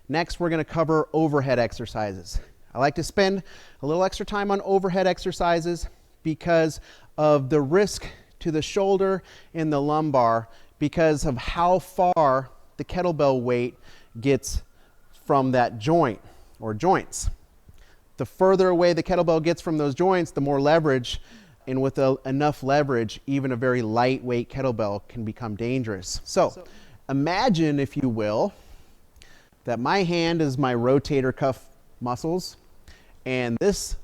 Next, we're going to cover overhead exercises. I like to spend a little extra time on overhead exercises because of the risk to the shoulder and the lumbar because of how far the kettlebell weight gets from that joint or joints. The further away the kettlebell gets from those joints, the more leverage, and with enough leverage, even a very lightweight kettlebell can become dangerous. So imagine, if you will, that my hand is my rotator cuff muscles, and this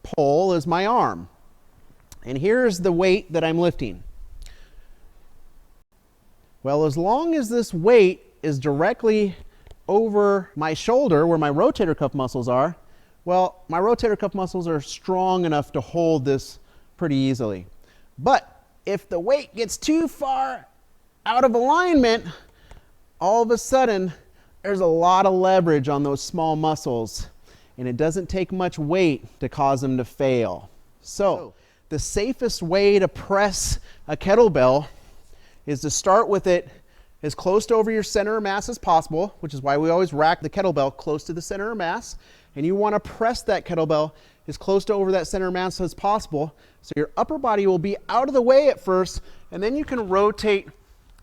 pole is my arm. And here's the weight that I'm lifting. Well, as long as this weight is directly over my shoulder where my rotator cuff muscles are, well, my rotator cuff muscles are strong enough to hold this pretty easily. But if the weight gets too far out of alignment, all of a sudden there's a lot of leverage on those small muscles, and it doesn't take much weight to cause them to fail. So the safest way to press a kettlebell is to start with it as close to over your center of mass as possible, which is why we always rack the kettlebell close to the center of mass. And you want to press that kettlebell as close to over that center of mass as possible. So your upper body will be out of the way at first, and then you can rotate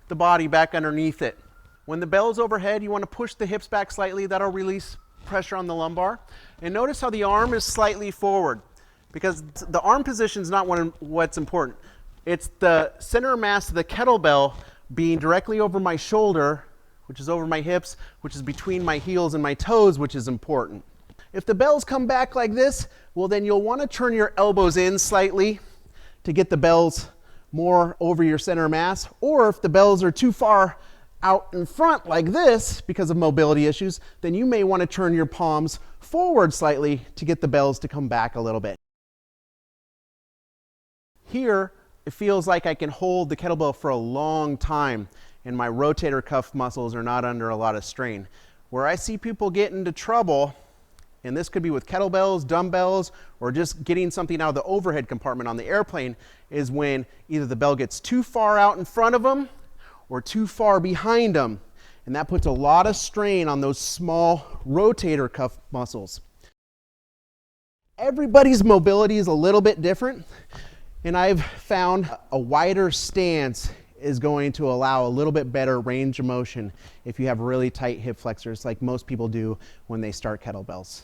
the body back underneath it. When the bell is overhead, you want to push the hips back slightly. That'll release pressure on the lumbar. And notice how the arm is slightly forward, because the arm position is not what's important. It's the center of mass of the kettlebell being directly over my shoulder, which is over my hips, which is between my heels and my toes, which is important. If the bells come back like this, well, then you'll want to turn your elbows in slightly to get the bells more over your center of mass. Or if the bells are too far out in front like this because of mobility issues, then you may want to turn your palms forward slightly to get the bells to come back a little bit. Here, it feels like I can hold the kettlebell for a long time and my rotator cuff muscles are not under a lot of strain. Where I see people get into trouble, and this could be with kettlebells, dumbbells, or just getting something out of the overhead compartment on the airplane, is when either the bell gets too far out in front of them or too far behind them. And that puts a lot of strain on those small rotator cuff muscles. Everybody's mobility is a little bit different. And I've found a wider stance is going to allow a little bit better range of motion if you have really tight hip flexors like most people do when they start kettlebells.